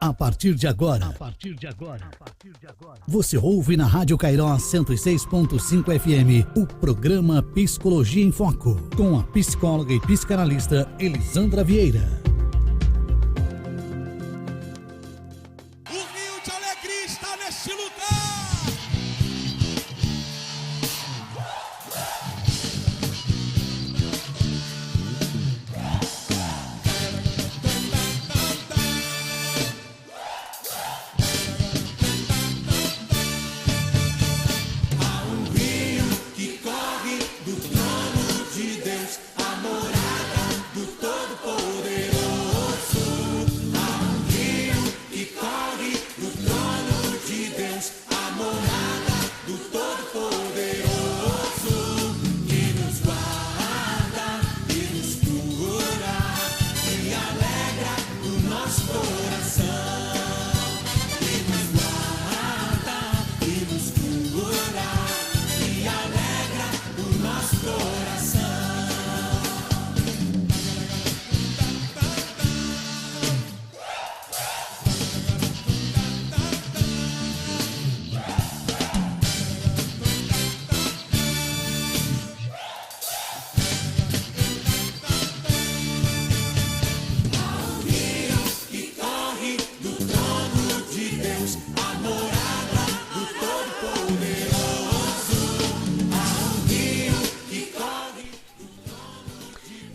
A partir de agora, você ouve na Rádio Cairós 106.5 FM o programa Psicologia em Foco, com a psicóloga e psicanalista Elisandra Vieira. O rio de alegria está neste lugar.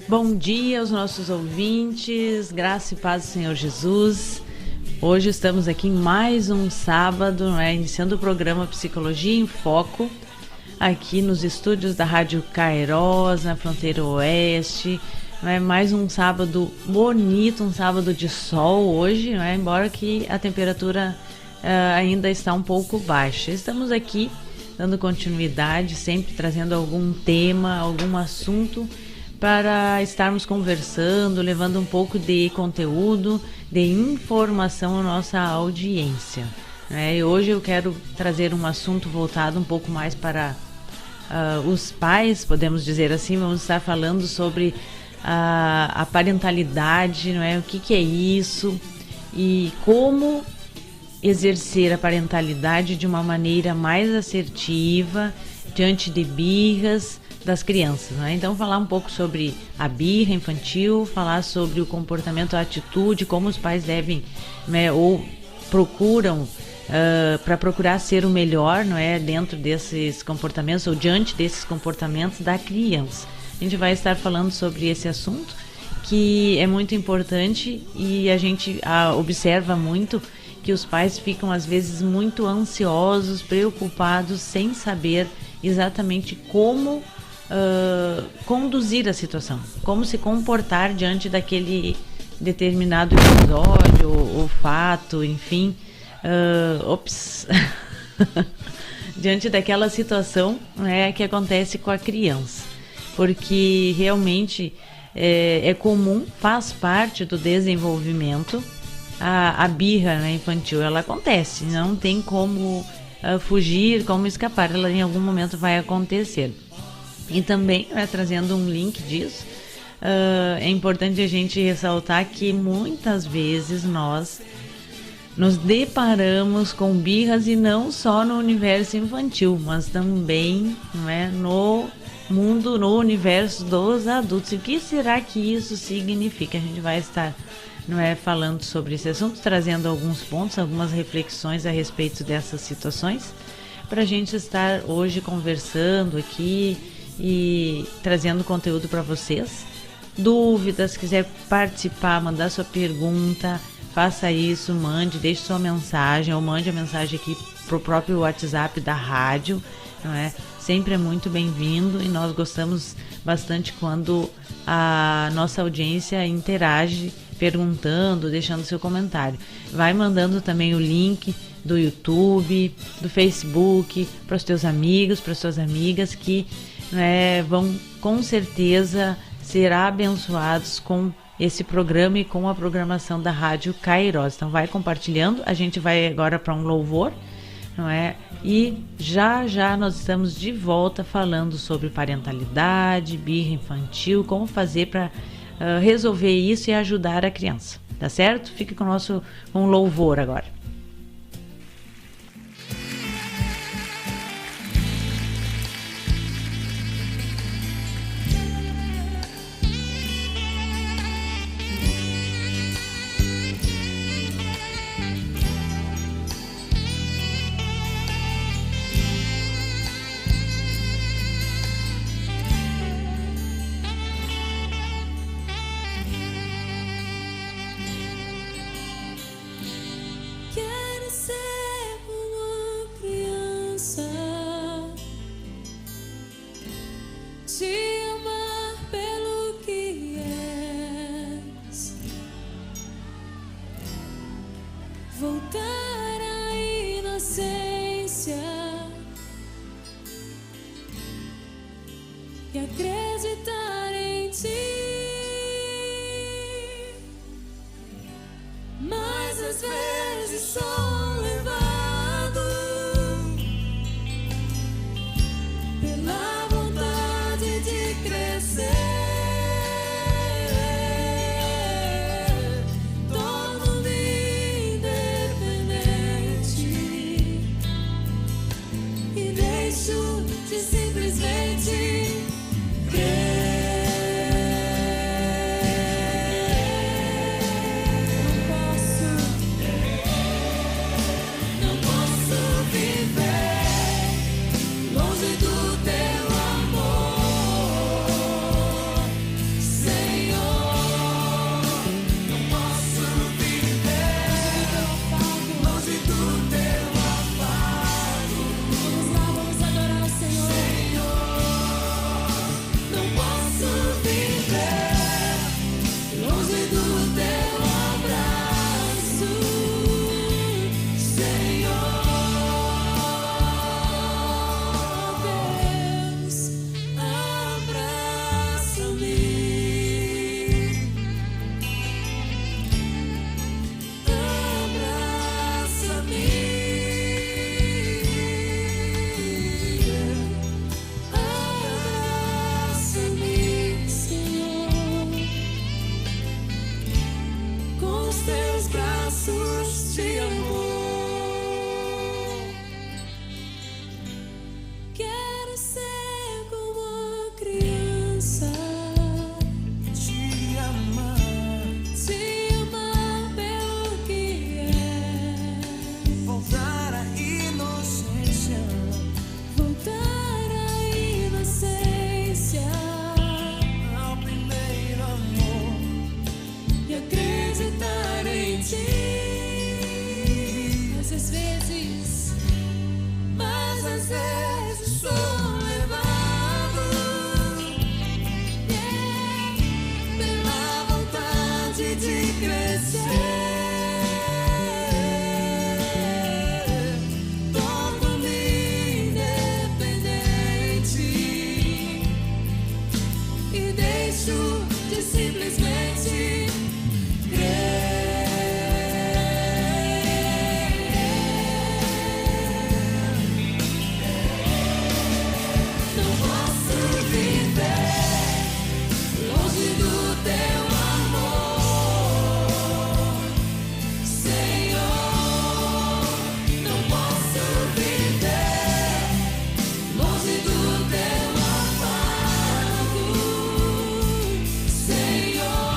Bom dia aos nossos ouvintes, graça e paz do Senhor Jesus. Hoje estamos aqui em mais um sábado, iniciando o programa Psicologia em Foco, aqui nos estúdios da Rádio Cairós, na fronteira oeste. Mais um sábado bonito, um sábado de sol hoje, embora que a temperatura ainda está um pouco baixa. Estamos aqui dando continuidade, sempre trazendo algum tema, algum assunto para estarmos conversando, levando um pouco de conteúdo, de informação à nossa audiência. E hoje eu quero trazer um assunto voltado um pouco mais para os pais, podemos dizer assim. Vamos estar falando sobre a parentalidade, o que é isso e como exercer a parentalidade de uma maneira mais assertiva diante de birras das crianças, Então falar um pouco sobre a birra infantil, falar sobre o comportamento, a atitude, como os pais devem, ou procuram para procurar ser o melhor, dentro desses comportamentos ou diante desses comportamentos da criança. A gente vai estar falando sobre esse assunto que é muito importante e a gente observa muito que os pais ficam às vezes muito ansiosos, preocupados, sem saber exatamente como conduzir a situação, como se comportar diante daquele determinado episódio ou fato, enfim, diante daquela situação que acontece com a criança, porque realmente é comum, faz parte do desenvolvimento. A birra infantil, ela acontece, não tem como fugir, como escapar, ela em algum momento vai acontecer. E também, trazendo um link disso, é importante a gente ressaltar que muitas vezes nós nos deparamos com birras e não só no universo infantil, mas também no mundo, no universo dos adultos. E o que será que isso significa? A gente vai estar falando sobre esse assunto, trazendo alguns pontos, algumas reflexões a respeito dessas situações, para a gente estar hoje conversando aqui e trazendo conteúdo para vocês. Dúvidas, se quiser participar, mandar sua pergunta, faça isso, deixe sua mensagem ou mande a mensagem aqui pro próprio WhatsApp da rádio, Sempre é muito bem-vindo e nós gostamos bastante quando a nossa audiência interage, perguntando, deixando seu comentário. Vai mandando também o link do YouTube, do Facebook, para os teus amigos, para as suas amigas que vão com certeza ser abençoados com esse programa e com a programação da Rádio Cairós. Então vai compartilhando, a gente vai agora para um louvor, E já nós estamos de volta falando sobre parentalidade, birra infantil, como fazer para resolver isso e ajudar a criança. tá certo? Fique com o louvor agora. E acreditar em ti, mas às vezes sou levado pela vontade de crescer. Torno-me independente e deixo de simplesmente Senhor.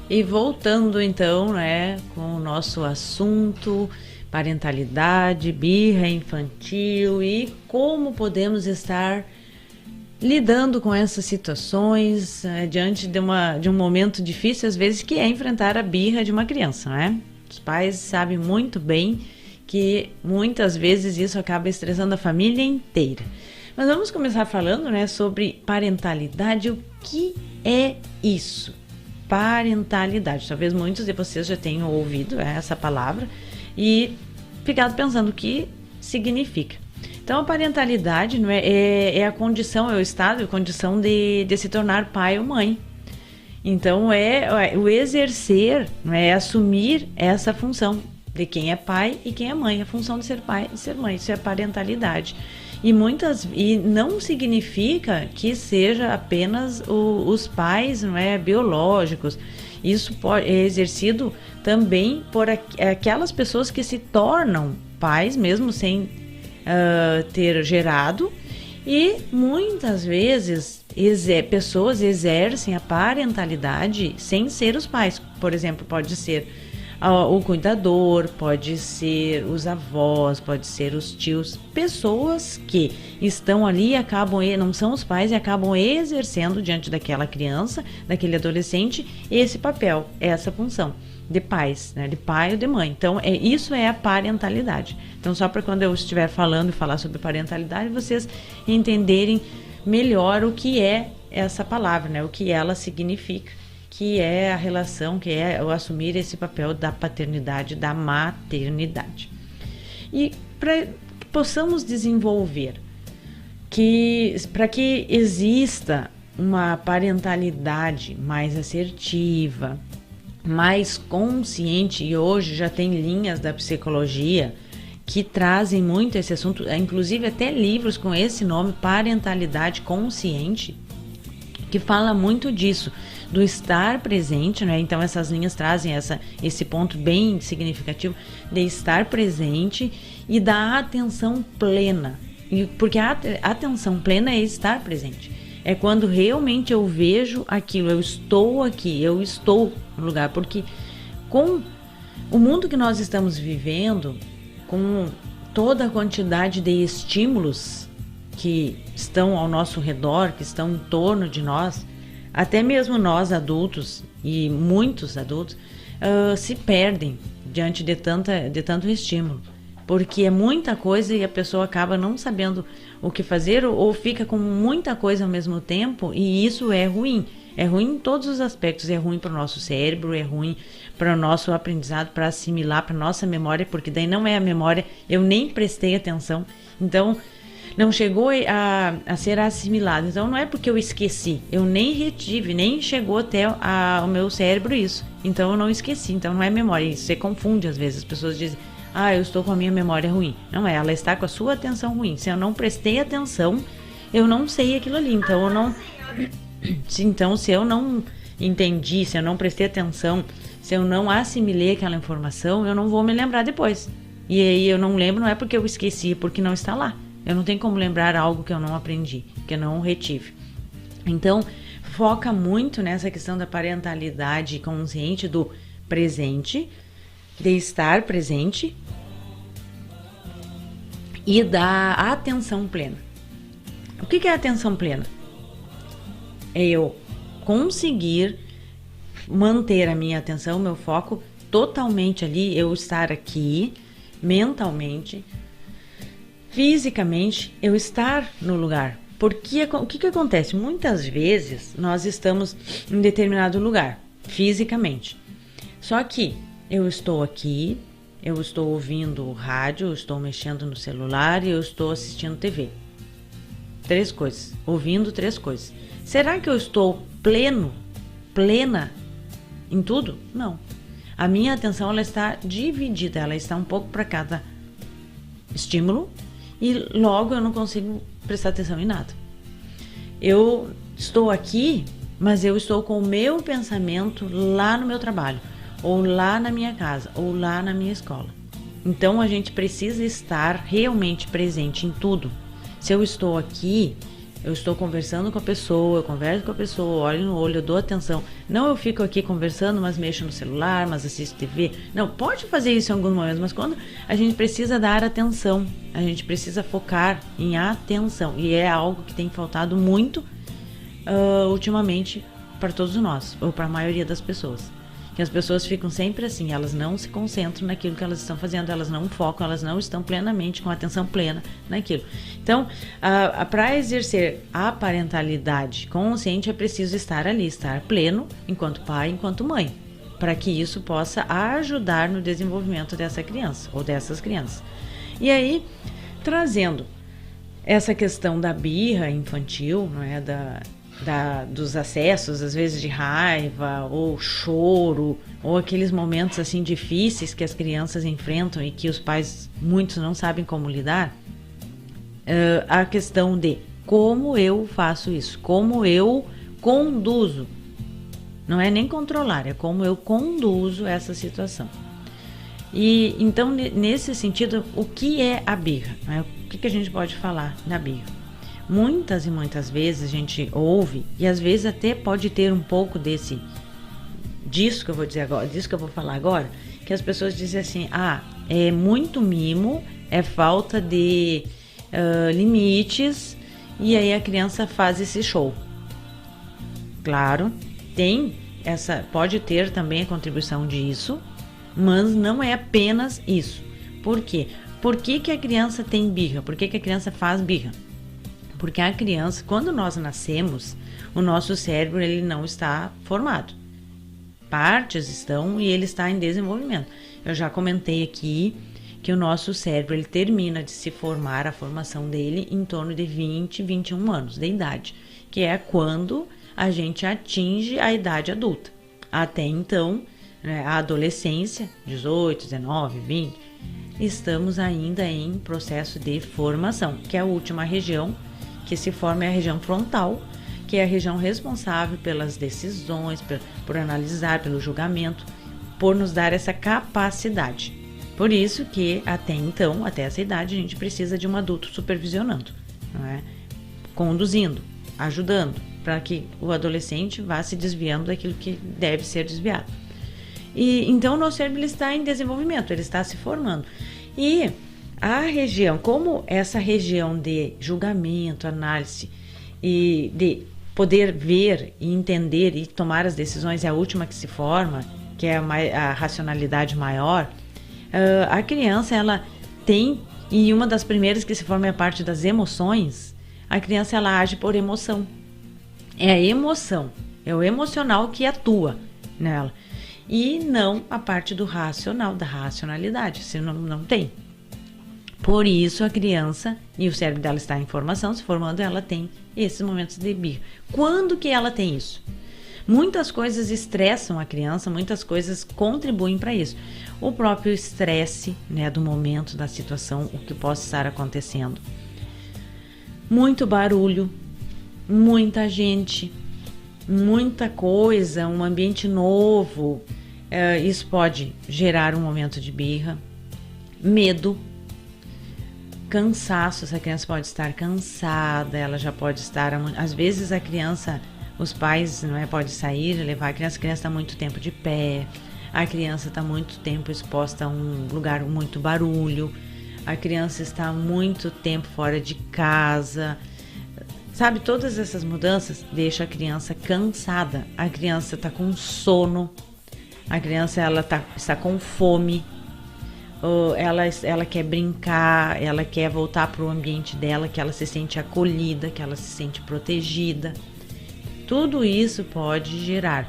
E voltando então, né, com o nosso assunto, parentalidade, birra infantil e como podemos estar lidando com essas situações diante de um momento difícil, às vezes, que é enfrentar a birra de uma criança, né? Os pais sabem muito bem que muitas vezes isso acaba estressando a família inteira. Mas vamos começar falando, né, sobre parentalidade. O que é isso? Parentalidade. Talvez muitos de vocês já tenham ouvido essa palavra e ficado pensando o que significa. Então, a parentalidade, não é a condição, é o estado, a condição de se tornar pai ou mãe. Então, é o exercer, não é assumir essa função de quem é pai e quem é mãe, a função de ser pai e ser mãe. Isso é parentalidade. E não significa que seja apenas os pais, não é, biológicos. Isso é exercido também por aquelas pessoas que se tornam pais, mesmo sem ter gerado, e muitas vezes pessoas exercem a parentalidade sem ser os pais. Por exemplo, pode ser o cuidador, pode ser os avós, pode ser os tios, pessoas que estão ali e não são os pais e acabam exercendo diante daquela criança, daquele adolescente, esse papel, essa função de pais, né, de pai ou de mãe. Então, isso é a parentalidade. Então, só para quando eu estiver falando e falar sobre parentalidade, vocês entenderem melhor o que é essa palavra, né, o que ela significa, que é a relação, que é o assumir esse papel da paternidade, da maternidade. E para que possamos desenvolver, para que exista uma parentalidade mais assertiva, mais consciente, e hoje já tem linhas da psicologia que trazem muito esse assunto, inclusive até livros com esse nome, parentalidade consciente, que fala muito disso, do estar presente, né? Então essas linhas trazem esse ponto bem significativo de estar presente e da atenção plena, porque a atenção plena é estar presente, é quando realmente eu vejo aquilo, eu estou aqui, eu estou no lugar, porque com o mundo que nós estamos vivendo, com toda a quantidade de estímulos que estão ao nosso redor, que estão em torno de nós, até mesmo nós adultos e muitos adultos se perdem diante de tanto estímulo, porque é muita coisa e a pessoa acaba não sabendo o que fazer ou fica com muita coisa ao mesmo tempo, e isso é ruim. É ruim em todos os aspectos, é ruim para o nosso cérebro, é ruim para o nosso aprendizado, para assimilar, para a nossa memória, porque daí não é a memória, eu nem prestei atenção, então não chegou a ser assimilado. Então não é porque eu esqueci, eu nem retive, nem chegou até o meu cérebro isso, então eu não esqueci, então não é memória. Isso você confunde às vezes, as pessoas dizem, eu estou com a minha memória ruim. Não é, ela está com a sua atenção ruim. Se eu não prestei atenção, eu não sei aquilo ali, então eu não... Então, se eu não entendi, se eu não prestei atenção, se eu não assimilei aquela informação, eu não vou me lembrar depois. E aí eu não lembro, não é porque eu esqueci, é porque não está lá. Eu não tenho como lembrar algo que eu não aprendi, que eu não retive. Então, foca muito nessa questão da parentalidade consciente, do presente, de estar presente e da atenção plena. O que é atenção plena? É eu conseguir manter a minha atenção, meu foco totalmente ali, eu estar aqui, mentalmente, fisicamente, eu estar no lugar. Porque o que acontece? Muitas vezes nós estamos em determinado lugar, fisicamente. Só que eu estou aqui, eu estou ouvindo rádio, eu estou mexendo no celular e eu estou assistindo TV. 3 coisas, ouvindo 3 coisas. Será que eu estou plena em tudo? Não. A minha atenção ela está dividida, ela está um pouco para cada estímulo e logo eu não consigo prestar atenção em nada. Eu estou aqui, mas eu estou com o meu pensamento lá no meu trabalho, ou lá na minha casa, ou lá na minha escola. Então a gente precisa estar realmente presente em tudo. Se eu estou aqui, eu estou conversando com a pessoa, eu converso com a pessoa, olho no olho, eu dou atenção. Não eu fico aqui conversando, mas mexo no celular, mas assisto TV. Não, pode fazer isso em alguns momentos, mas quando a gente precisa dar atenção, a gente precisa focar em atenção. E é algo que tem faltado muito ultimamente para todos nós, ou para a maioria das pessoas. Que as pessoas ficam sempre assim, elas não se concentram naquilo que elas estão fazendo, elas não focam, elas não estão plenamente com atenção plena naquilo. Então, para exercer a parentalidade consciente, é preciso estar ali, estar pleno, enquanto pai, enquanto mãe, para que isso possa ajudar no desenvolvimento dessa criança, ou dessas crianças. E aí, trazendo essa questão da birra infantil, não é, dos acessos, às vezes de raiva ou choro, ou aqueles momentos assim difíceis que as crianças enfrentam e que os pais, muitos não sabem como lidar, a questão de como eu faço isso, como eu conduzo. Não é nem controlar, é como eu conduzo essa situação. E então, nesse sentido, o que é a birra? Né? O que a gente pode falar da birra? Muitas e muitas vezes a gente ouve, e às vezes até pode ter um pouco disso que eu vou dizer agora, disso que eu vou falar agora, que as pessoas dizem assim, é muito mimo, é falta de limites, e aí a criança faz esse show. Claro, pode ter também a contribuição disso, mas não é apenas isso. Por quê? Por que a criança tem birra? Por que a criança faz birra? Porque a criança, quando nós nascemos, o nosso cérebro ele não está formado. Partes estão e ele está em desenvolvimento. Eu já comentei aqui que o nosso cérebro ele termina de se formar, a formação dele, em torno de 20, 21 anos de idade, que é quando a gente atinge a idade adulta. Até então, né, a adolescência, 18, 19, 20, estamos ainda em processo de formação, que é a última região que se forma é a região frontal, que é a região responsável pelas decisões, por analisar, pelo julgamento, por nos dar essa capacidade. Por isso que até então, até essa idade, a gente precisa de um adulto supervisionando, não é? Conduzindo, ajudando, para que o adolescente vá se desviando daquilo que deve ser desviado. E então o nosso cérebro ele está em desenvolvimento, ele está se formando. E a região, como essa região de julgamento, análise e de poder ver e entender e tomar as decisões é a última que se forma, que é a racionalidade maior, a criança ela tem, e uma das primeiras que se forma é a parte das emoções. A criança ela age por emoção. É a emoção, é o emocional que atua nela. E não a parte do racional, da racionalidade, se não tem. Por isso a criança, e o cérebro dela está em formação, se formando, ela tem esses momentos de birra. Quando que ela tem isso? Muitas coisas estressam a criança, muitas coisas contribuem para isso. O próprio estresse, né, do momento, da situação, o que possa estar acontecendo. Muito barulho, muita gente, muita coisa, um ambiente novo, isso pode gerar um momento de birra. Medo, cansaço, essa criança pode estar cansada, ela já pode estar, às vezes a criança, os pais podem sair, levar a criança está muito tempo de pé, a criança está muito tempo exposta a um lugar muito barulho, a criança está muito tempo fora de casa, sabe, todas essas mudanças deixam a criança cansada, a criança está com sono, a criança está com fome, ela quer brincar, ela quer voltar para o ambiente dela, que ela se sente acolhida, que ela se sente protegida. Tudo isso pode gerar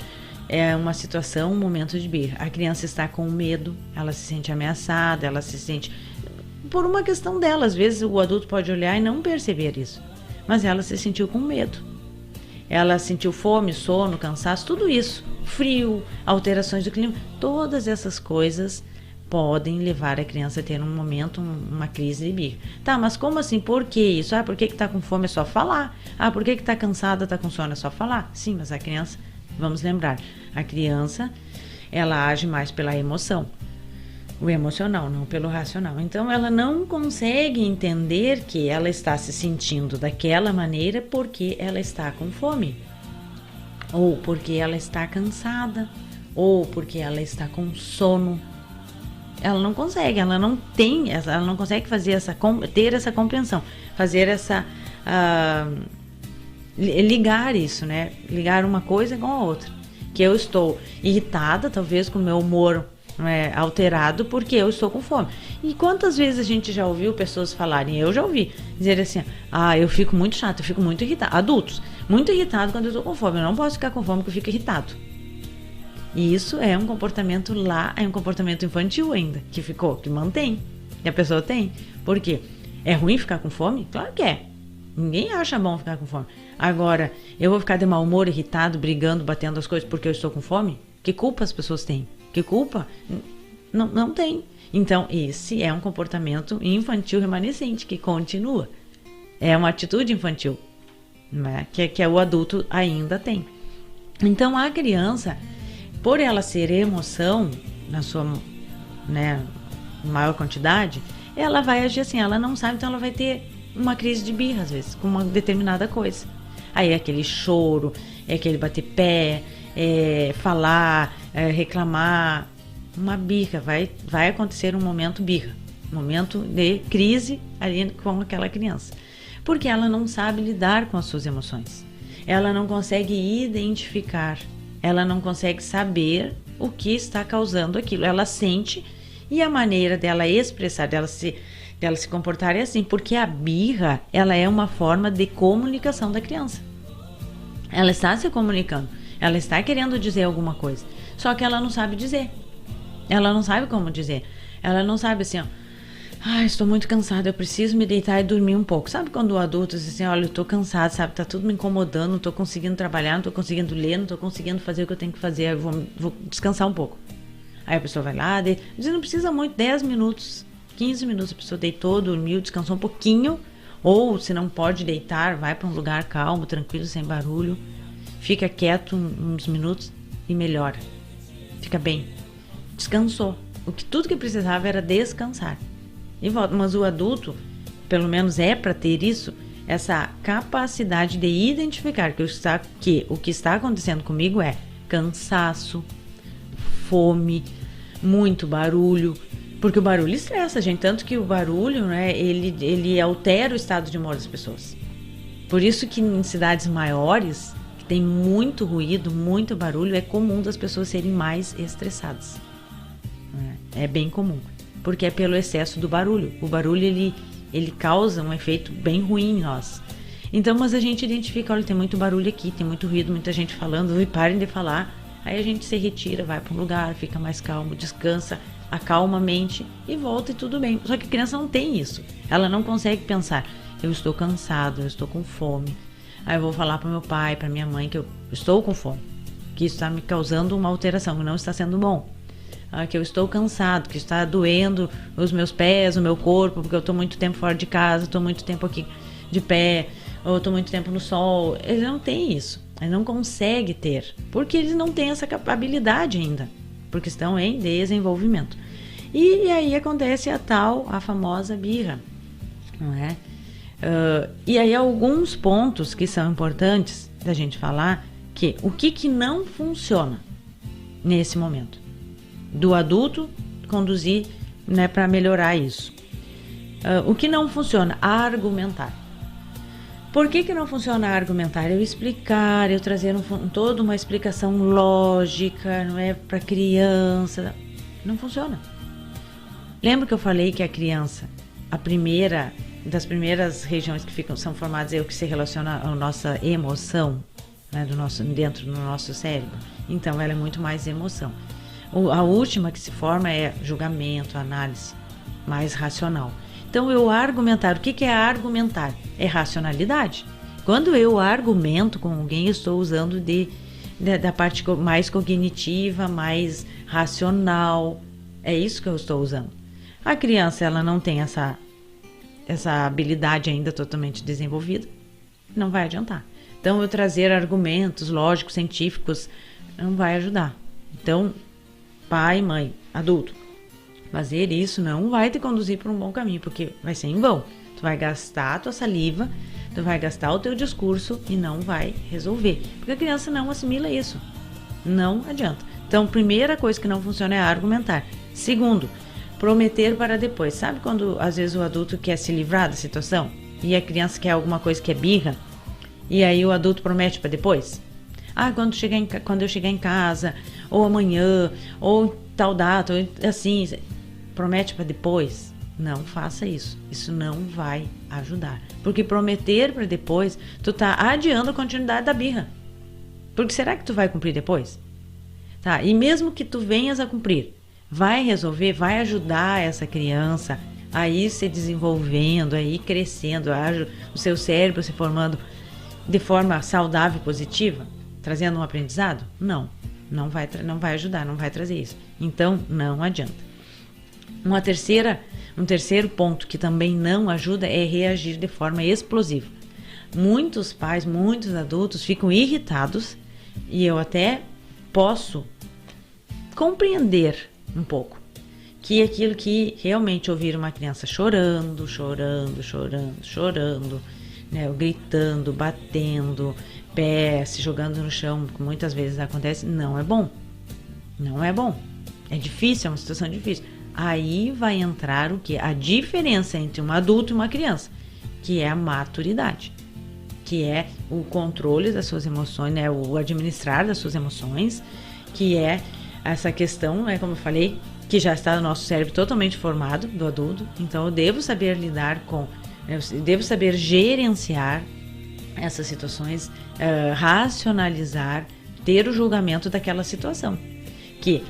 uma situação, um momento de birra. A criança está com medo, ela se sente ameaçada, ela se sente... Por uma questão dela, às vezes o adulto pode olhar e não perceber isso, mas ela se sentiu com medo. Ela sentiu fome, sono, cansaço, tudo isso. Frio, alterações do clima, todas essas coisas podem levar a criança a ter um momento, uma crise de birra. Tá, mas como assim? Por que isso? Por que tá com fome? É só falar. Por que tá cansada, tá com sono? É só falar. Sim, mas a criança, vamos lembrar, a criança, ela age mais pela emoção. O emocional, não pelo racional. Então, ela não consegue entender que ela está se sentindo daquela maneira porque ela está com fome. Ou porque ela está cansada. Ou porque ela está com sono. Ela não consegue, ela não consegue ter essa compreensão, fazer essa ligar isso, né? Ligar uma coisa com a outra. Que eu estou irritada, talvez com o meu humor alterado, porque eu estou com fome. E quantas vezes a gente já ouviu pessoas falarem, eu já ouvi, dizer assim, eu fico muito chato, eu fico muito irritado, adultos, muito irritado quando eu estou com fome, eu não posso ficar com fome porque eu fico irritado. E isso é um comportamento é um comportamento infantil ainda, que mantém, que a pessoa tem. Por quê? É ruim ficar com fome? Claro que é. Ninguém acha bom ficar com fome. Agora, eu vou ficar de mau humor, irritado, brigando, batendo as coisas porque eu estou com fome? Que culpa as pessoas têm? Que culpa? Não tem. Então, esse é um comportamento infantil remanescente que continua. É uma atitude infantil, né? Que o adulto ainda tem. Então a criança, por ela ser emoção na sua, né, maior quantidade, ela vai agir assim, ela não sabe, então ela vai ter uma crise de birra às vezes, com uma determinada coisa. Aí é aquele choro, é aquele bater pé, é falar, é reclamar, uma birra, vai acontecer um momento birra, um momento de crise ali com aquela criança. Porque ela não sabe lidar com as suas emoções. Ela não consegue identificar, ela não consegue saber o que está causando aquilo. Ela sente e a maneira dela expressar, dela se comportar é assim, porque a birra, ela é uma forma de comunicação da criança. Ela está se comunicando, ela está querendo dizer alguma coisa, só que ela não sabe dizer. Ela não sabe como dizer. Ela não sabe assim, ó, estou muito cansada, eu preciso me deitar e dormir um pouco. Sabe quando o adulto diz assim, olha, eu estou cansado, sabe, tá tudo me incomodando, não estou conseguindo trabalhar, não estou conseguindo ler, não estou conseguindo fazer o que eu tenho que fazer, eu vou descansar um pouco. Aí a pessoa vai lá, diz, não precisa muito, 10 minutos, 15 minutos, a pessoa deitou, dormiu, descansou um pouquinho, ou se não pode deitar, vai para um lugar calmo, tranquilo, sem barulho, fica quieto uns minutos e melhora, fica bem, descansou. Tudo que precisava era descansar. E volta. Mas o adulto, pelo menos é para ter isso, essa capacidade de identificar que o que está acontecendo comigo é cansaço, fome, muito barulho, porque o barulho estressa a gente, tanto que o barulho, né, ele altera o estado de humor das pessoas. Por isso que em cidades maiores, que tem muito ruído, muito barulho, é comum das pessoas serem mais estressadas. É bem comum, porque é pelo excesso do barulho. O barulho, ele causa um efeito bem ruim em nós. Então, mas a gente identifica, olha, tem muito barulho aqui, tem muito ruído, muita gente falando, e parem de falar. Aí a gente se retira, vai para um lugar, fica mais calmo, descansa, acalma a mente e volta e tudo bem. Só que a criança não tem isso. Ela não consegue pensar, eu estou cansado, eu estou com fome. Aí eu vou falar para meu pai, para minha mãe que eu estou com fome, que isso está me causando uma alteração, que não está sendo bom. Que eu estou cansado, que está doendo os meus pés, o meu corpo, porque eu estou muito tempo fora de casa, estou muito tempo aqui de pé, ou estou muito tempo no sol. Ele não tem isso, ele não consegue ter, porque eles não têm essa habilidade ainda, porque estão em desenvolvimento. E aí acontece a famosa birra, não é? E aí alguns pontos que são importantes da gente falar, o que não funciona nesse momento do adulto conduzir, né, para melhorar isso. O que não funciona? Argumentar. Por que não funciona argumentar? Eu explicar, eu trazer toda uma explicação lógica, não é, para criança. Não funciona. Lembra que eu falei que a criança, das primeiras regiões que são formadas é o que se relaciona à nossa emoção, né, dentro do nosso cérebro. Então ela é muito mais emoção. A última que se forma é julgamento, análise, mais racional. Então eu argumentar, o que é argumentar? É racionalidade. Quando eu argumento com alguém, eu estou usando da parte mais cognitiva, mais racional. É isso que eu estou usando. A criança, ela não tem essa habilidade ainda totalmente desenvolvida, não vai adiantar. Então eu trazer argumentos lógicos, científicos, não vai ajudar. Então, pai, mãe, adulto, fazer isso não vai te conduzir para um bom caminho, porque vai ser em vão. Tu vai gastar a tua saliva, tu vai gastar o teu discurso e não vai resolver, porque a criança não assimila isso. Não adianta. Então, primeira coisa que não funciona é argumentar. Segundo, prometer para depois. Sabe quando às vezes o adulto quer se livrar da situação e a criança quer alguma coisa que é birra, e aí o adulto promete para depois? Quando eu chegar em casa, ou amanhã, ou tal data, ou assim, promete para depois. Não faça isso. Isso não vai ajudar. Porque prometer para depois, tu tá adiando a continuidade da birra. Porque será que tu vai cumprir depois? Tá? E mesmo que tu venhas a cumprir, vai resolver, vai ajudar essa criança a ir se desenvolvendo, a ir crescendo, o seu cérebro se formando de forma saudável e positiva? Trazendo um aprendizado? Não vai ajudar, não vai trazer isso. Então, não adianta. Um terceiro ponto que também não ajuda é reagir de forma explosiva. Muitos pais, muitos adultos ficam irritados, e eu até posso compreender um pouco que aquilo que realmente ouvir uma criança chorando, né, gritando, batendo, pé, se jogando no chão, que muitas vezes acontece, não é bom. Não é bom. É difícil, é uma situação difícil. Aí vai entrar o quê? A diferença entre um adulto e uma criança, que é a maturidade, que é o controle das suas emoções, né, o administrar das suas emoções, que é essa questão, né, como eu falei, que já está no nosso cérebro totalmente formado, do adulto. Então eu devo saber lidar com, eu devo saber gerenciar essas situações, racionalizar, ter o julgamento daquela situação. Que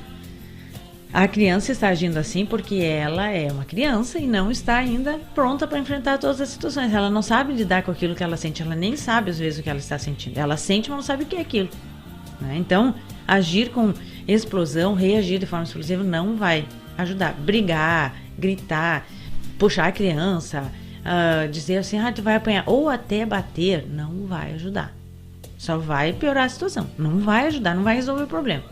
a criança está agindo assim porque ela é uma criança e não está ainda pronta para enfrentar todas as situações. Ela não sabe lidar com aquilo que ela sente, ela nem sabe às vezes o que ela está sentindo. Ela sente, mas não sabe o que é aquilo, né? Então, agir com explosão, reagir de forma explosiva não vai ajudar. Brigar, gritar, puxar a criança, dizer assim, tu vai apanhar, ou até bater, não vai ajudar. Só vai piorar a situação. Não vai ajudar, não vai resolver o problema.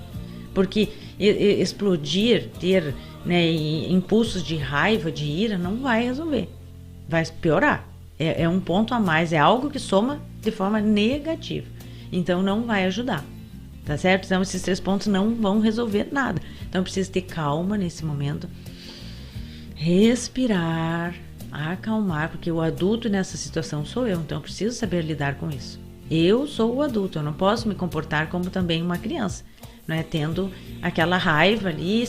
Porque explodir, ter, né, impulsos de raiva, de ira, não vai resolver. Vai piorar. É um ponto a mais, é algo que soma de forma negativa. Então não vai ajudar. Tá certo? Então esses 3 pontos não vão resolver nada. Então precisa ter calma nesse momento. Respirar, acalmar, porque o adulto nessa situação sou eu. Então eu preciso saber lidar com isso. Eu sou o adulto, eu não posso me comportar como também uma criança, né? Tendo aquela raiva ali,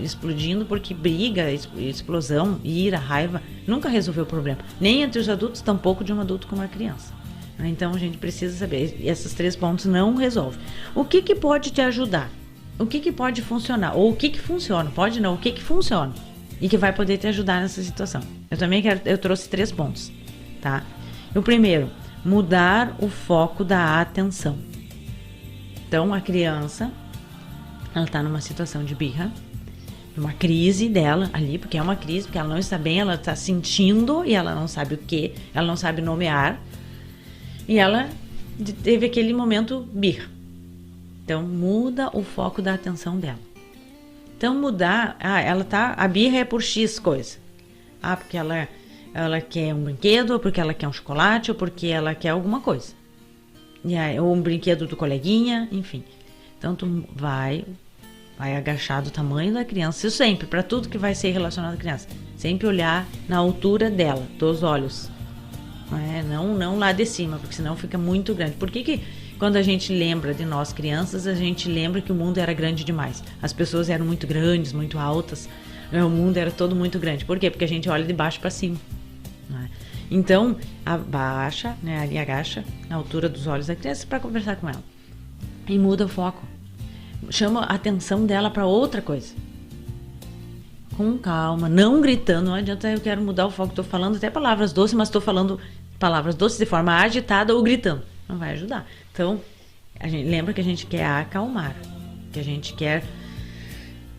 explodindo, porque briga, explosão, ira, raiva, nunca resolveu o problema. Nem entre os adultos, tampouco de um adulto com uma criança. Então a gente precisa saber, esses 3 pontos não resolvem. O que pode te ajudar? O que pode funcionar? Ou o que funciona? Pode não, o que funciona? E que vai poder te ajudar nessa situação. Eu trouxe 3 pontos, tá? O primeiro, mudar o foco da atenção. Então a criança, ela está numa situação de birra, uma crise dela ali, porque é uma crise, porque ela não está bem, ela está sentindo e ela não sabe o que, ela não sabe nomear. E ela teve aquele momento birra. Então, muda o foco da atenção dela. Então, mudar... a birra é por X coisa. Porque ela quer um brinquedo, ou porque ela quer um chocolate, ou porque ela quer alguma coisa. Ou um brinquedo do coleguinha, enfim. Então, tu vai agachar do tamanho da criança. Isso sempre, para tudo que vai ser relacionado à criança. Sempre olhar na altura dela, dos olhos. Não lá de cima, porque senão fica muito grande. Por que quando a gente lembra de nós crianças, a gente lembra que o mundo era grande demais? As pessoas eram muito grandes, muito altas, o mundo era todo muito grande. Por quê? Porque a gente olha de baixo para cima, né? Então, abaixa, né, ali agacha na altura dos olhos da criança para conversar com ela. E muda o foco. Chama a atenção dela para outra coisa. Com calma, não gritando. Não adianta eu quero mudar o foco, estou falando até palavras doces, mas estou falando palavras doces de forma agitada ou gritando. Não vai ajudar. Então, a gente lembra que a gente quer acalmar, que a gente quer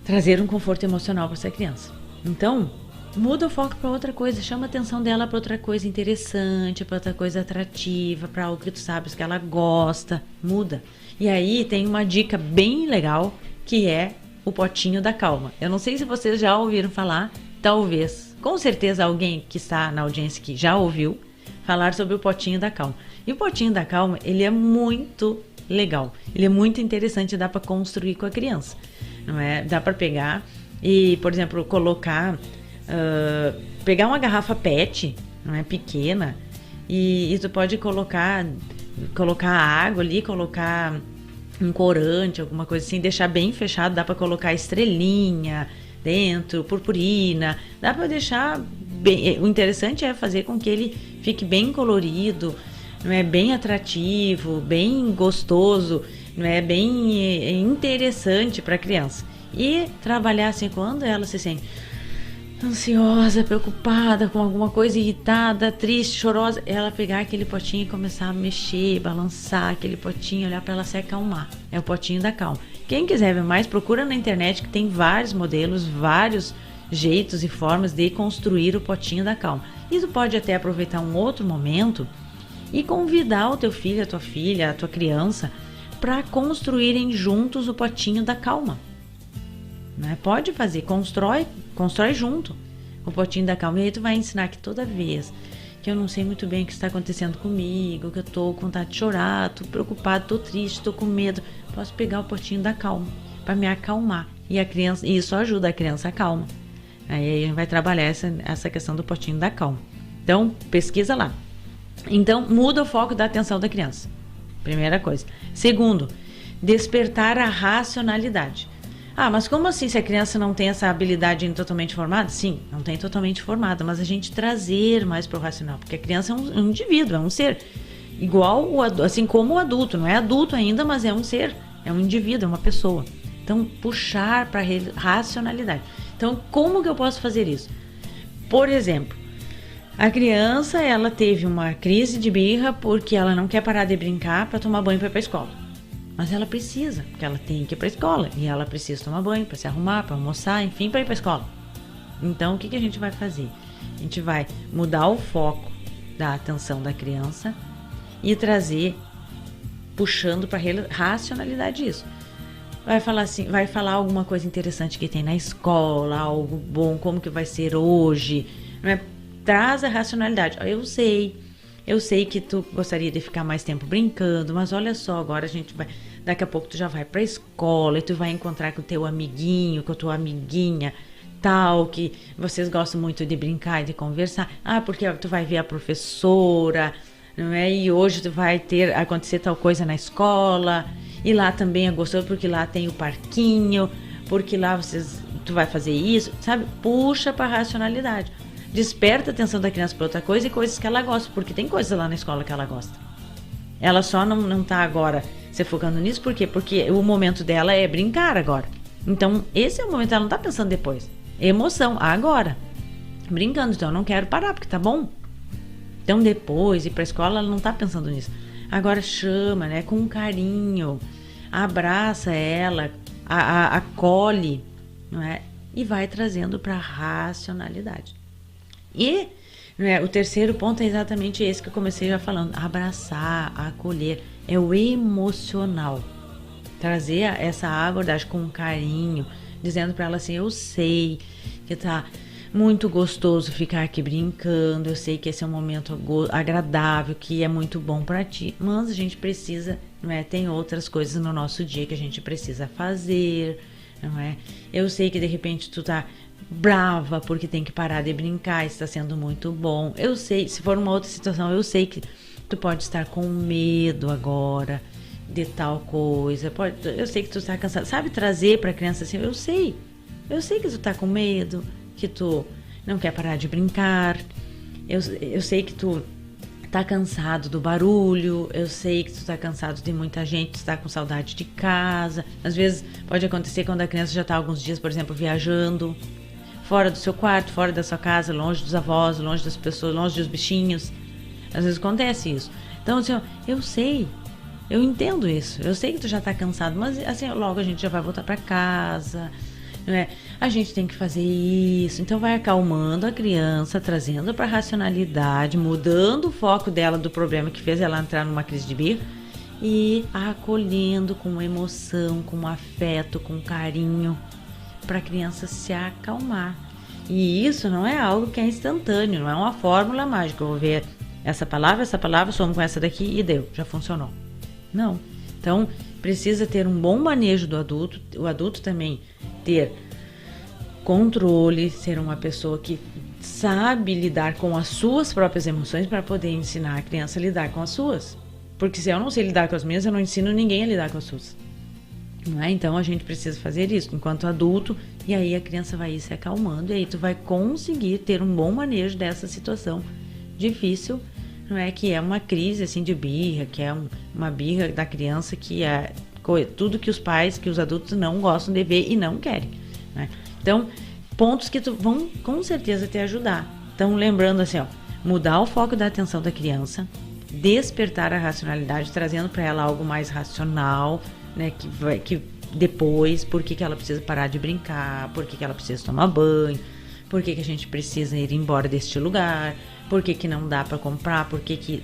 trazer um conforto emocional para essa criança. Então, muda o foco para outra coisa, chama a atenção dela para outra coisa interessante, para outra coisa atrativa, para algo que tu sabes que ela gosta. Muda. E aí tem uma dica bem legal, que é o potinho da calma. Eu não sei se vocês já ouviram falar, talvez, com certeza alguém que está na audiência que já ouviu falar sobre o potinho da calma. E o potinho da calma, ele é muito legal, ele é muito interessante, dá para construir com a criança, não é? Dá para pegar e, por exemplo, pegar uma garrafa PET, não é, pequena, e tu pode colocar água ali, colocar um corante, alguma coisa assim, deixar bem fechado, dá para colocar estrelinha dentro, purpurina, dá para deixar bem. O interessante é fazer com que ele fique bem colorido, não é, bem atrativo, bem gostoso, não é, bem interessante para a criança. E trabalhar assim, quando ela se sente ansiosa, preocupada com alguma coisa, irritada, triste, chorosa, ela pegar aquele potinho e começar a mexer, balançar aquele potinho, olhar para ela se acalmar. É o potinho da calma. Quem quiser ver mais, procura na internet, que tem vários modelos, vários jeitos e formas de construir o potinho da calma. E tu pode até aproveitar um outro momento e convidar o teu filho, a tua filha, a tua criança para construírem juntos o potinho da calma. Né? Pode fazer, constrói junto o potinho da calma. E aí tu vai ensinar que toda vez que eu não sei muito bem o que está acontecendo comigo, que eu tô com vontade de chorar, tô preocupado, tô triste, tô com medo, posso pegar o potinho da calma para me acalmar. E a criança, isso ajuda a criança a calma. Aí a gente vai trabalhar essa questão do potinho da calma. Então, pesquisa lá. Então, muda o foco da atenção da criança. Primeira coisa. Segundo, despertar a racionalidade. Ah, mas como assim se a criança não tem essa habilidade totalmente formada? Sim, não tem totalmente formada, mas a gente trazer mais para o racional, porque a criança é um indivíduo, é um ser igual, assim como o adulto, não é adulto ainda, mas é um ser, é um indivíduo, é uma pessoa. Então, puxar para a racionalidade. Então, como que eu posso fazer isso? Por exemplo, a criança, ela teve uma crise de birra porque ela não quer parar de brincar para tomar banho para ir para a escola. Mas ela precisa, porque ela tem que ir para a escola. E ela precisa tomar banho, para se arrumar, para almoçar, enfim, para ir para a escola. Então, o que a gente vai fazer? A gente vai mudar o foco da atenção da criança e trazer, puxando para a racionalidade isso. Vai falar assim, vai falar alguma coisa interessante que tem na escola, algo bom, como que vai ser hoje. Não é? Traz a racionalidade. Eu sei que tu gostaria de ficar mais tempo brincando, mas olha só, agora a gente vai... Daqui a pouco tu já vai pra escola e tu vai encontrar com o teu amiguinho, com a tua amiguinha, tal, que vocês gostam muito de brincar e de conversar. Ah, porque tu vai ver a professora, não é? E hoje tu vai acontecer tal coisa na escola, e lá também é gostoso porque lá tem o parquinho, porque lá tu vai fazer isso, sabe? Puxa pra racionalidade. Desperta a atenção da criança para outra coisa e coisas que ela gosta, porque tem coisas lá na escola que ela gosta. Ela só não tá agora se focando nisso, por quê? Porque o momento dela é brincar agora. Então, esse é o momento, ela não tá pensando depois. Emoção, agora. Brincando, então eu não quero parar, porque tá bom. Então, depois, ir pra escola, ela não tá pensando nisso. Agora chama, né, com carinho, abraça ela, acolhe, não é? E vai trazendo pra racionalidade. E o terceiro ponto é exatamente esse que eu comecei já falando, abraçar, acolher, é o emocional, trazer essa abordagem com carinho, dizendo para ela assim, eu sei que tá muito gostoso ficar aqui brincando, eu sei que esse é um momento agradável, que é muito bom para ti, mas a gente precisa, não é? Tem outras coisas no nosso dia que a gente precisa fazer, não é? Eu sei que de repente tu tá brava porque tem que parar de brincar, está sendo muito bom. Eu sei, se for uma outra situação, eu sei que tu pode estar com medo agora de tal coisa. Eu sei que tu está cansado. Sabe trazer para a criança assim, eu sei que tu está com medo, que tu não quer parar de brincar. Eu sei que tu tá cansado do barulho, eu sei que tu tá cansado de muita gente, tu tá com saudade de casa. Às vezes pode acontecer quando a criança já tá alguns dias, por exemplo, viajando, fora do seu quarto, fora da sua casa, longe dos avós, longe das pessoas, longe dos bichinhos. Às vezes acontece isso. Então, assim, eu sei, eu entendo isso, eu sei que tu já tá cansado, mas assim, logo a gente já vai voltar para casa, não é? A gente tem que fazer isso. Então vai acalmando a criança, trazendo para a racionalidade, mudando o foco dela do problema que fez ela entrar numa crise de birra e acolhendo com emoção, com afeto, com carinho, para a criança se acalmar. E isso não é algo que é instantâneo, não é uma fórmula mágica. Eu vou ver essa palavra, somo com essa daqui e deu, já funcionou. Não. Então precisa ter um bom manejo do adulto, o adulto também ter controle, ser uma pessoa que sabe lidar com as suas próprias emoções para poder ensinar a criança a lidar com as suas. Porque se eu não sei lidar com as minhas, eu não ensino ninguém a lidar com as suas. Não é? Então a gente precisa fazer isso enquanto adulto, e aí a criança vai ir se acalmando, e aí tu vai conseguir ter um bom manejo dessa situação difícil, não é? Que é uma crise assim de birra, que é uma birra da criança, que é tudo que os pais, que os adultos não gostam de ver e não querem, né? Então, pontos que vão com certeza te ajudar. Então, lembrando assim, ó, mudar o foco da atenção da criança, despertar a racionalidade, trazendo para ela algo mais racional, né? Que depois, por que ela precisa parar de brincar, por que ela precisa tomar banho, por que a gente precisa ir embora deste lugar, por que não dá para comprar, por que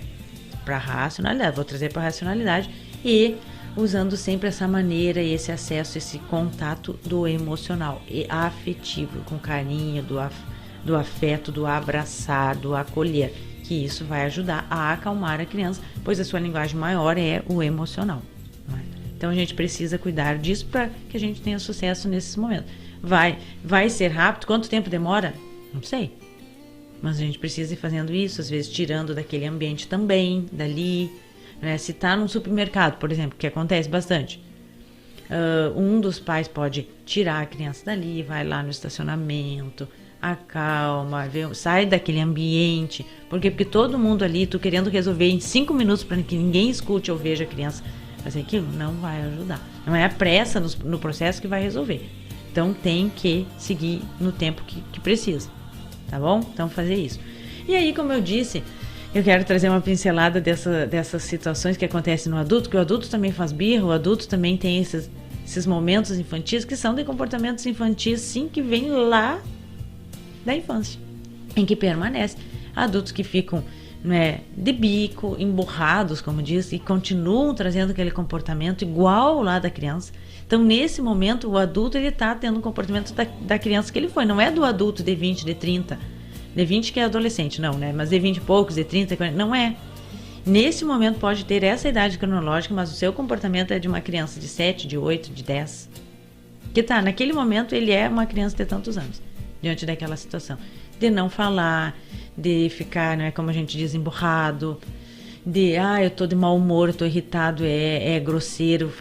para racionalidade, vou trazer para racionalidade e usando sempre essa maneira e esse acesso, esse contato do emocional e afetivo, com carinho, do afeto, do abraçar, do acolher, que isso vai ajudar a acalmar a criança, pois a sua linguagem maior é o emocional. Não é? Então a gente precisa cuidar disso para que a gente tenha sucesso nesses momentos. Vai ser rápido? Quanto tempo demora? Não sei. Mas a gente precisa ir fazendo isso, às vezes tirando daquele ambiente também, dali. Né? Se está num supermercado, por exemplo, que acontece bastante, um dos pais pode tirar a criança dali, vai lá no estacionamento, acalma, sai daquele ambiente. Porque todo mundo ali, tu querendo resolver em 5 minutos para que ninguém escute ou veja a criança fazer aquilo, não vai ajudar. Não é a pressa no processo que vai resolver. Então tem que seguir no tempo que precisa. Tá bom? Então fazer isso. E aí, como eu disse, eu quero trazer uma pincelada dessas situações que acontecem no adulto, que o adulto também faz birra, o adulto também tem esses momentos infantis, que são de comportamentos infantis, sim, que vêm lá da infância, em que permanece. Adultos que ficam, né, de bico, emburrados, como diz, e continuam trazendo aquele comportamento igual lá da criança. Então, nesse momento, o adulto está tendo um comportamento da criança que ele foi. Não é do adulto de 20, de 30, de 20 que é adolescente, não, né? Mas de 20 e poucos, de 30, 40, não é. Nesse momento pode ter essa idade cronológica, mas o seu comportamento é de uma criança de 7, de 8, de 10. Que tá, naquele momento ele é uma criança de tantos anos, diante daquela situação. De não falar, de ficar, né, como a gente diz, emburrado, de, eu tô de mau humor, eu tô irritado, é grosseiro,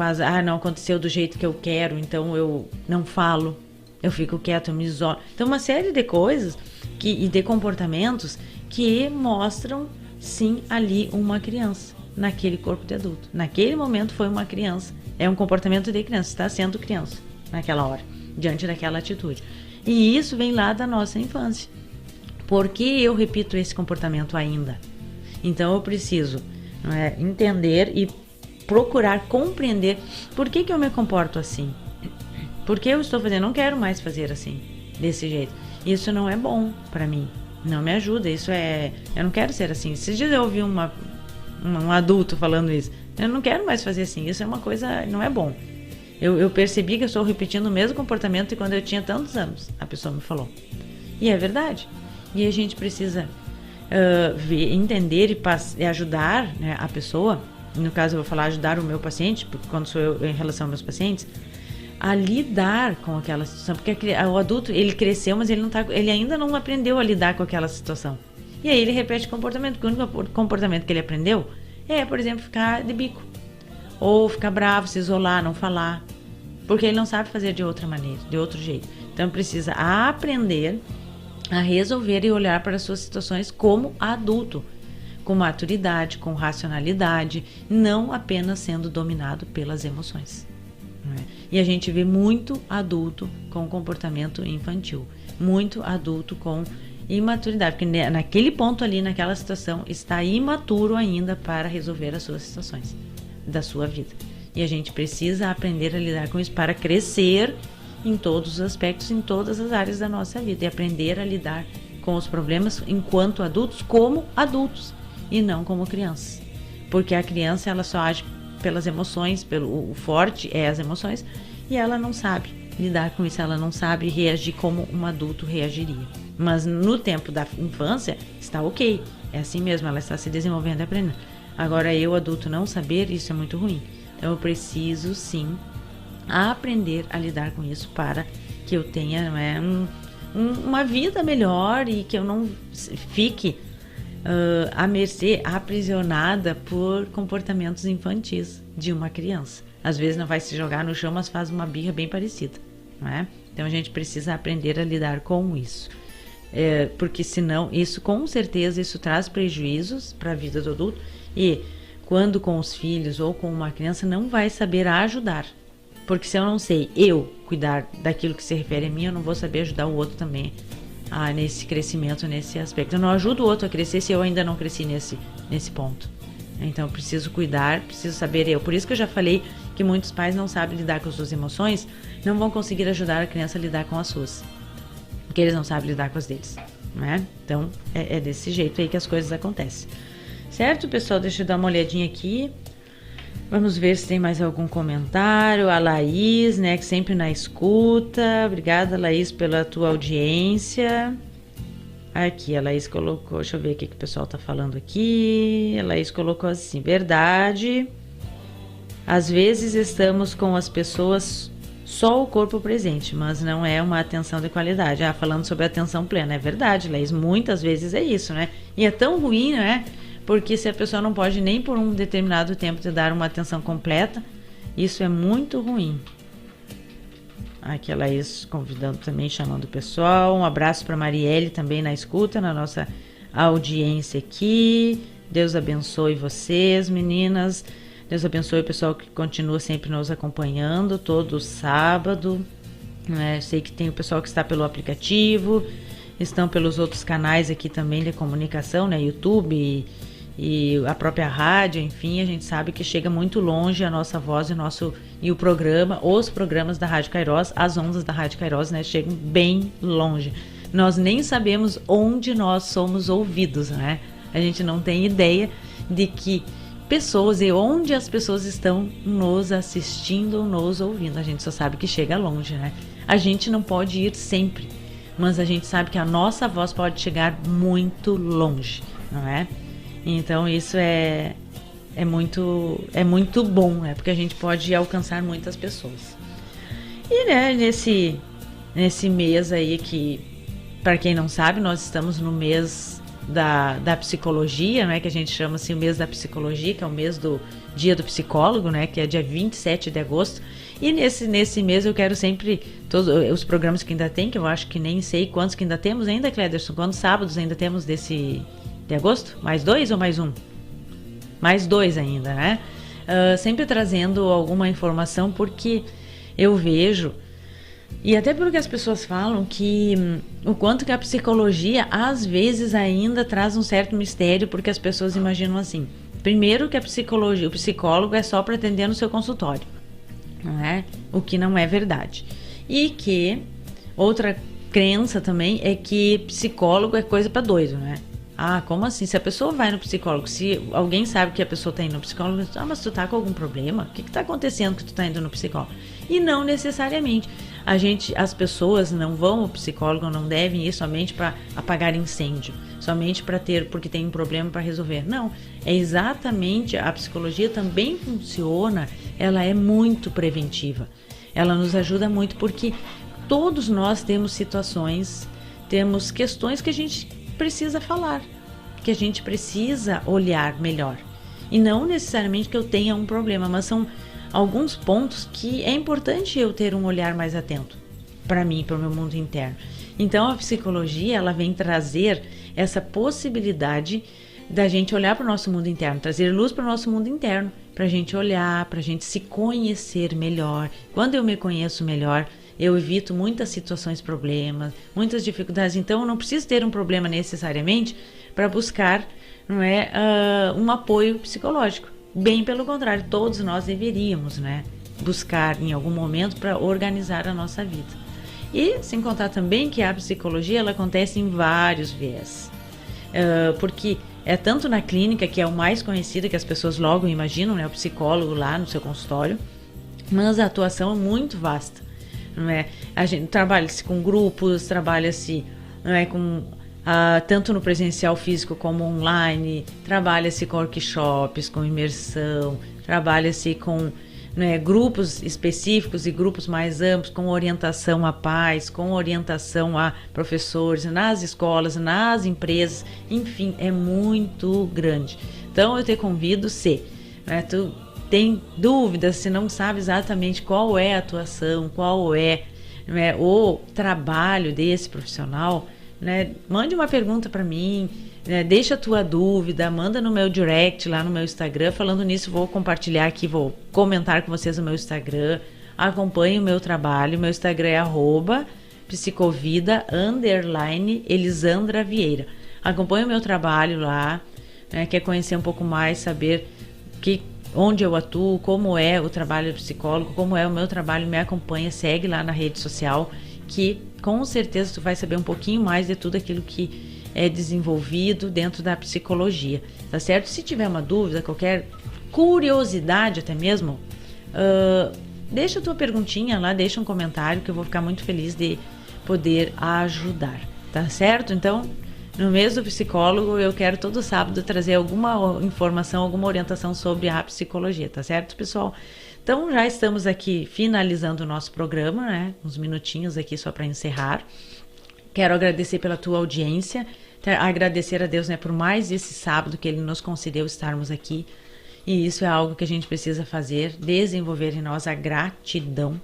não aconteceu do jeito que eu quero, então eu não falo, eu fico quieto, eu me isolo. Então, uma série de coisas e de comportamentos que mostram, sim, ali uma criança, naquele corpo de adulto. Naquele momento foi uma criança, é um comportamento de criança, está sendo criança naquela hora, diante daquela atitude. E isso vem lá da nossa infância. Por que eu repito esse comportamento ainda? Então eu preciso, entender e procurar compreender por que eu me comporto assim. Por que eu estou fazendo? Não quero mais fazer assim, desse jeito. Isso não é bom para mim, não me ajuda. Eu não quero ser assim. Esses dias eu ouvi um adulto falando isso. Eu não quero mais fazer assim, isso é uma coisa, não é bom. Eu percebi que eu estou repetindo o mesmo comportamento de quando eu tinha tantos anos, a pessoa me falou. E é verdade. E a gente precisa entender e ajudar, né, a pessoa, no caso eu vou falar ajudar o meu paciente, porque quando sou eu em relação aos meus pacientes, a lidar com aquela situação, porque o adulto, ele cresceu, mas ele ainda não aprendeu a lidar com aquela situação. E aí ele repete comportamento, porque o único comportamento que ele aprendeu é, por exemplo, ficar de bico, ou ficar bravo, se isolar, não falar, porque ele não sabe fazer de outra maneira, de outro jeito. Então precisa aprender a resolver e olhar para as suas situações como adulto, com maturidade, com racionalidade, não apenas sendo dominado pelas emoções. Né? E a gente vê muito adulto com comportamento infantil, muito adulto com imaturidade, porque naquele ponto ali, naquela situação, está imaturo ainda para resolver as suas situações da sua vida. E a gente precisa aprender a lidar com isso para crescer em todos os aspectos, em todas as áreas da nossa vida, e aprender a lidar com os problemas enquanto adultos, como adultos, e não como crianças. Porque a criança, ela só age pelas emoções, o forte é as emoções, e ela não sabe lidar com isso, ela não sabe reagir como um adulto reagiria. Mas no tempo da infância, está ok, é assim mesmo, ela está se desenvolvendo e aprendendo. Agora, eu, adulto, não saber, isso é muito ruim. Então, eu preciso, sim, aprender a lidar com isso para que eu tenha uma vida melhor e que eu não fique à mercê, aprisionada por comportamentos infantis de uma criança. Às vezes não vai se jogar no chão, mas faz uma birra bem parecida, não é? Então a gente precisa aprender a lidar com isso, porque senão isso, com certeza, isso traz prejuízos para a vida do adulto, e quando com os filhos ou com uma criança não vai saber ajudar. Porque se eu não sei cuidar daquilo que se refere a mim, eu não vou saber ajudar o outro também nesse crescimento, nesse aspecto. Eu não ajudo o outro a crescer se eu ainda não cresci nesse ponto. Então eu preciso cuidar, preciso saber eu. Por isso que eu já falei que muitos pais não sabem lidar com as suas emoções, não vão conseguir ajudar a criança a lidar com as suas. porque eles não sabem lidar com as deles, né? Então, é desse jeito aí que as coisas acontecem. Certo, pessoal? Deixa eu dar uma olhadinha aqui. Vamos ver se tem mais algum comentário. A Laís, né, que sempre na escuta. Obrigada, Laís, pela tua audiência. Aqui, a Laís colocou... Deixa eu ver o que o pessoal tá falando aqui. A Laís colocou assim: verdade. Às vezes estamos com as pessoas só o corpo presente, mas não é uma atenção de qualidade. Falando sobre atenção plena, é verdade, Laís, muitas vezes é isso, né? E é tão ruim, né? Porque se a pessoa não pode nem por um determinado tempo te dar uma atenção completa, isso é muito ruim. Aqui a Laís convidando também, chamando o pessoal. Um abraço para Marielle também na escuta, na nossa audiência aqui. Deus abençoe vocês, meninas. Deus abençoe o pessoal que continua sempre nos acompanhando todo sábado. Sei que tem o pessoal que está pelo aplicativo, estão pelos outros canais aqui também de comunicação, né? YouTube e a própria rádio, enfim, a gente sabe que chega muito longe a nossa voz e o programa, os programas da Rádio Kairos, as ondas da Rádio Kairos, né? Chegam bem longe. Nós nem sabemos onde nós somos ouvidos, né? A gente não tem ideia de que pessoas e onde as pessoas estão nos assistindo ou nos ouvindo. A gente só sabe que chega longe, né? A gente não pode ir sempre, mas a gente sabe que a nossa voz pode chegar muito longe, não é? Então isso é muito bom, né? Porque a gente pode alcançar muitas pessoas. E, né, nesse mês aí que, para quem não sabe, nós estamos no mês da psicologia, né, que a gente chama assim o mês da psicologia, que é o mês do dia do psicólogo, né, que é dia 27 de agosto. E nesse mês eu quero sempre, todos os programas que ainda tem, que eu acho que nem sei quantos que ainda temos ainda, Cléderson, quantos sábados ainda temos de agosto? Mais 2 ou mais 1? Mais 2 ainda, né? Sempre trazendo alguma informação, porque eu vejo, e até porque as pessoas falam que o quanto que a psicologia às vezes ainda traz um certo mistério, porque as pessoas imaginam assim: primeiro que a psicologia, o psicólogo é só para atender no seu consultório, não é? O que não é verdade. E que outra crença também é que psicólogo é coisa para doido, né? Como assim? Se a pessoa vai no psicólogo, se alguém sabe que a pessoa está indo no psicólogo, mas tu tá com algum problema? O que está acontecendo que tu tá indo no psicólogo? E não necessariamente. As pessoas não vão ao psicólogo, não devem ir somente para apagar incêndio, somente porque tem um problema para resolver. Não, é exatamente, a psicologia também funciona, ela é muito preventiva. Ela nos ajuda muito porque todos nós temos situações, temos questões que a gente precisa falar, que a gente precisa olhar melhor. E não necessariamente que eu tenha um problema, mas são alguns pontos que é importante eu ter um olhar mais atento para mim, para o meu mundo interno. Então a psicologia, ela vem trazer essa possibilidade da gente olhar para o nosso mundo interno, trazer luz para o nosso mundo interno, para a gente olhar, para a gente se conhecer melhor. Quando eu me conheço melhor, eu evito muitas situações, problemas, muitas dificuldades. Então eu não preciso ter um problema necessariamente para buscar, não é, um apoio psicológico. Bem pelo contrário, todos nós deveríamos, né, buscar em algum momento para organizar a nossa vida. E sem contar também que a psicologia, ela acontece em vários viés, porque é tanto na clínica, que é o mais conhecido, que as pessoas logo imaginam, né, o psicólogo lá no seu consultório, mas a atuação é muito vasta, não é? A gente trabalha-se com grupos, trabalha-se, não é, com tanto no presencial físico como online, trabalha-se com workshops, com imersão, trabalha-se com, né, grupos específicos e grupos mais amplos, com orientação a pais, com orientação a professores, nas escolas, nas empresas, enfim, é muito grande. Então eu te convido, se, né, tu tem dúvidas, se não sabe exatamente qual é a atuação, qual é, né, o trabalho desse profissional, né, mande uma pergunta para mim, né, deixa a tua dúvida, manda no meu direct lá no meu Instagram. Falando nisso, vou compartilhar aqui, vou comentar com vocês o meu Instagram. Acompanhe o meu trabalho, meu Instagram é @psicovida_Elisandra Vieira. Acompanhe o meu trabalho lá, né, quer conhecer um pouco mais, saber onde eu atuo, como é o trabalho do psicólogo, como é o meu trabalho, me acompanha, segue lá na rede social que com certeza tu vai saber um pouquinho mais de tudo aquilo que é desenvolvido dentro da psicologia, tá certo? Se tiver uma dúvida, qualquer curiosidade até mesmo, deixa a tua perguntinha lá, deixa um comentário que eu vou ficar muito feliz de poder ajudar, tá certo? Então, no mês do psicólogo, eu quero todo sábado trazer alguma informação, alguma orientação sobre a psicologia, tá certo, pessoal? Então, já estamos aqui finalizando o nosso programa, né? Uns minutinhos aqui só para encerrar. Quero agradecer pela tua audiência, agradecer a Deus, né, por mais esse sábado que Ele nos concedeu estarmos aqui. E isso é algo que a gente precisa fazer, desenvolver em nós a gratidão.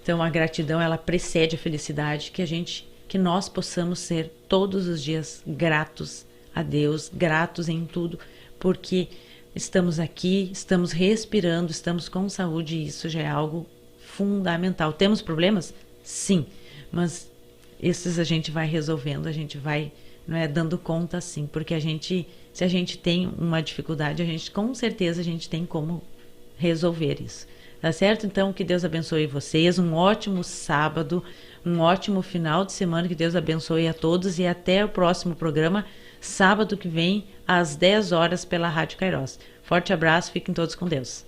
Então, a gratidão, ela precede a felicidade, que nós possamos ser todos os dias gratos a Deus, gratos em tudo, porque estamos aqui, estamos respirando, estamos com saúde e isso já é algo fundamental. Temos problemas? Sim, mas esses a gente vai resolvendo, a gente vai, não é, dando conta sim, porque se a gente tem uma dificuldade, com certeza a gente tem como resolver isso. Tá certo? Então, que Deus abençoe vocês, um ótimo sábado, um ótimo final de semana, que Deus abençoe a todos e até o próximo programa, sábado que vem, às 10 horas, pela Rádio Kairos. Forte abraço, fiquem todos com Deus.